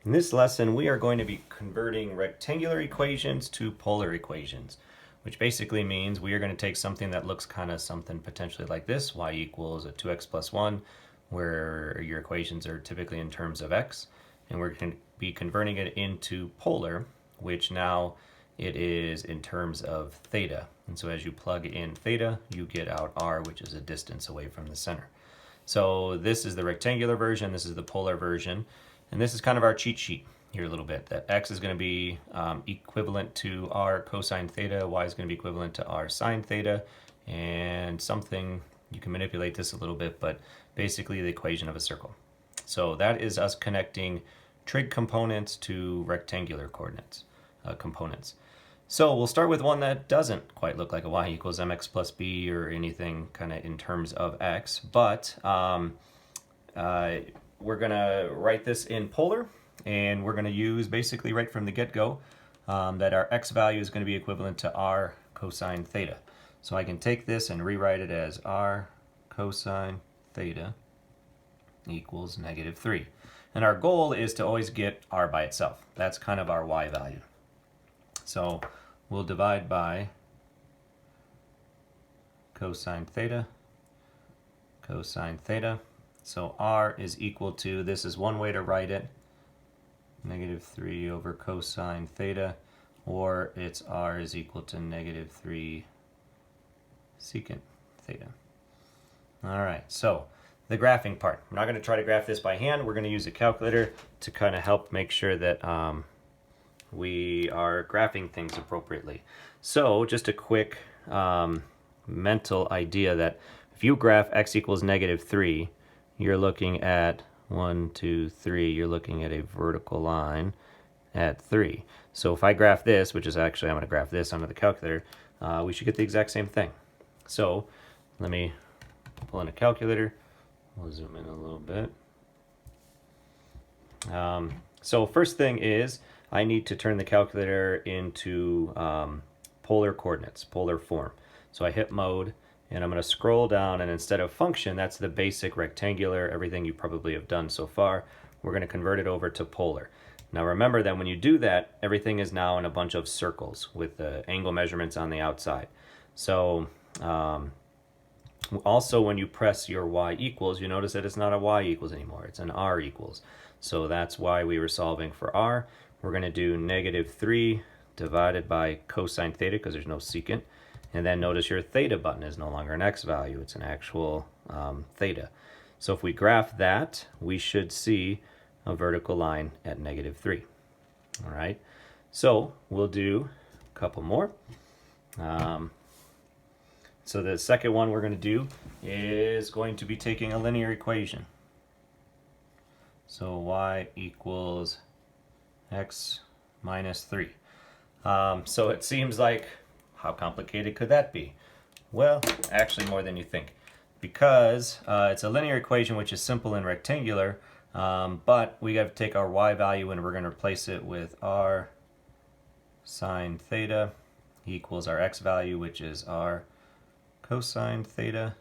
In this lesson, we are going to be converting rectangular equations to polar equations, which basically means we are going to take something that looks kind of something potentially like this, y equals a 2x plus 1, where your equations are typically in terms of x, and we're going to be converting it into polar, which now it is in terms of theta. And so as you plug in theta, you get out r, which is a distance away from the center. So this is the rectangular version, this is the polar version, and this is kind of our cheat sheet here a little bit, that x is going to be equivalent to r cosine theta, y is going to be equivalent to r sine theta, and something, you can manipulate this a little bit, but basically the equation of a circle. So that is us connecting trig components to rectangular coordinates, components. So we'll start with one that doesn't quite look like a y equals mx plus b or anything kind of in terms of x, but we're going to write this in polar, and we're going to use basically right from the get-go that our x value is going to be equivalent to r cosine theta. So I can take this and rewrite it as r cosine theta equals -3. And our goal is to always get r by itself. That's kind of our y value. So we'll divide by cosine theta, cosine theta. So r is equal to, this is one way to write it, -3 over cosine theta, or it's r is equal to -3 secant theta. All right, so the graphing part. I'm not going to try to graph this by hand. We're going to use a calculator to kind of help make sure that we are graphing things appropriately. So just a quick mental idea that if you graph x equals -3, you're looking at 1, 2, 3, you're looking at a vertical line at 3. So if I graph this, which is actually, I'm going to graph this onto the calculator, we should get the exact same thing. So let me pull in a calculator. We'll zoom in a little bit. So first thing is, I need to turn the calculator into polar coordinates, polar form. So I hit mode, and I'm going to scroll down, and instead of function, that's the basic rectangular, everything you probably have done so far, we're going to convert it over to polar. Now remember that when you do that, everything is now in a bunch of circles with the angle measurements on the outside. So also when you press your y equals, you notice that it's not a y equals anymore, it's an r equals. So that's why we were solving for r. We're going to do -3 divided by cosine theta, because there's no secant. And then notice your theta button is no longer an x value, it's an actual theta. So if we graph that, we should see a vertical line at -3. All right, so we'll do a couple more. So the second one we're going to do is going to be taking a linear equation. So y equals x minus 3. So it seems like, how complicated could that be? Well, actually more than you think, because it's a linear equation which is simple and rectangular, but we have to take our y value and we're going to replace it with r sine theta equals our x value, which is r cosine theta,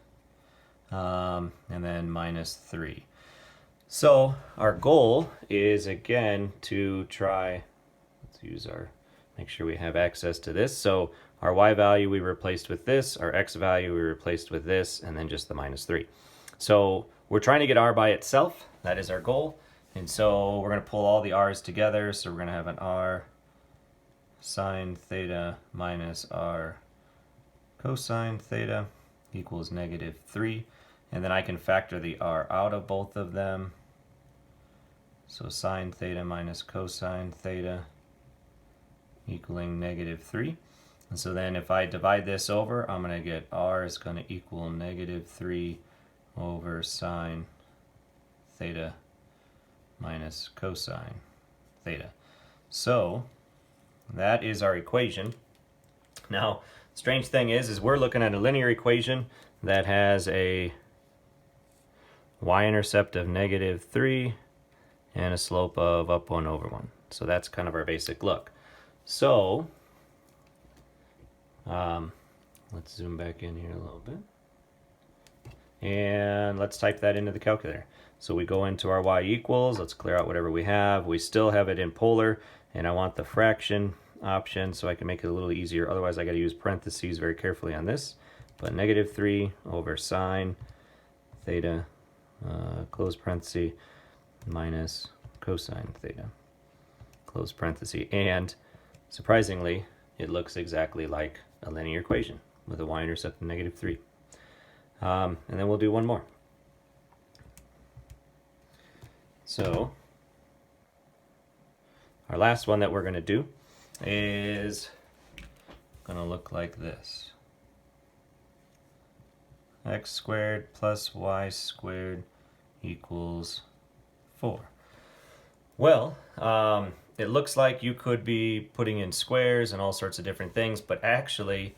and then -3. So our goal is, again, to try, let's use our, make sure we have access to this. So our y value we replaced with this, our x value we replaced with this, and then just the -3. So we're trying to get r by itself. That is our goal. And so we're going to pull all the r's together. So we're going to have an r sine theta minus r cosine theta equals -3. And then I can factor the r out of both of them. So sine theta minus cosine theta equaling -3. And so then if I divide this over, I'm going to get r is going to equal -3 over sine theta minus cosine theta. So that is our equation. Now, strange thing is we're looking at a linear equation that has a y-intercept of -3 and a slope of up 1 over 1. So that's kind of our basic look. So let's zoom back in here a little bit. And let's type that into the calculator. So we go into our y equals, let's clear out whatever we have. We still have it in polar, and I want the fraction option so I can make it a little easier. Otherwise I got to use parentheses very carefully on this. But -3 over sine theta, close parenthesis, minus cosine theta, close parenthesis. And surprisingly, it looks exactly like a linear equation with a y-intercept of -3. And then we'll do one more. So our last one that we're going to do is going to look like this. X squared plus y squared equals 4. Well, it looks like you could be putting in squares and all sorts of different things, but actually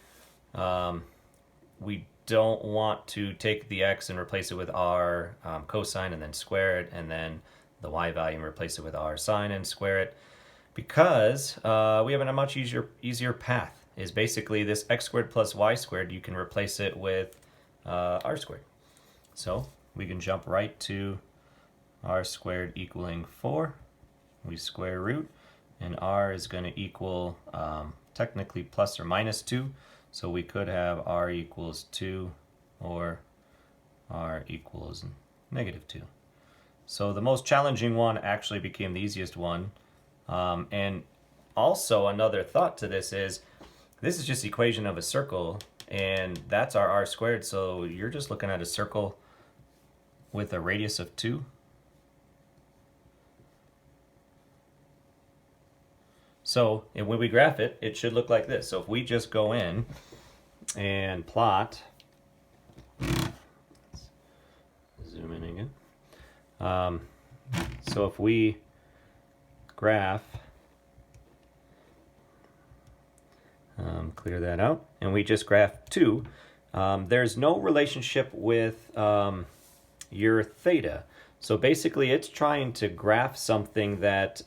we don't want to take the x and replace it with r cosine and then square it, and then the y value and replace it with r sine and square it, because we have a much easier path. Is basically this x squared plus y squared, you can replace it with r squared. So we can jump right to r squared equaling 4. We square root, and r is going to equal technically plus or minus 2. So we could have r equals 2 or r equals -2. So the most challenging one actually became the easiest one. And also another thought to this is just the equation of a circle, and that's our r squared. So you're just looking at a circle with a radius of 2. So when we graph it, it should look like this. So if we just go in and plot, zoom in again. So if we graph, clear that out, and we just graph 2, there's no relationship with your theta. So basically it's trying to graph something that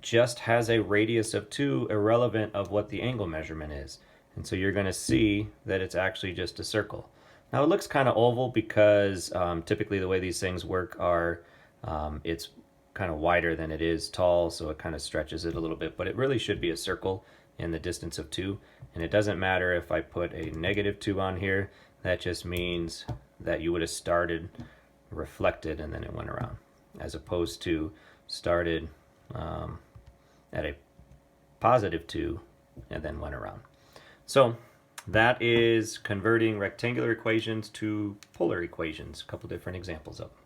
just has a radius of 2 irrelevant of what the angle measurement is. And so you're going to see that it's actually just a circle. Now it looks kind of oval because typically the way these things work are it's kind of wider than it is tall, so it kind of stretches it a little bit, but it really should be a circle in the distance of 2. And it doesn't matter if I put a -2 on here, that just means that you would have started reflected and then it went around, as opposed to started at a +2 and then went around. So that is converting rectangular equations to polar equations. A couple different examples of them.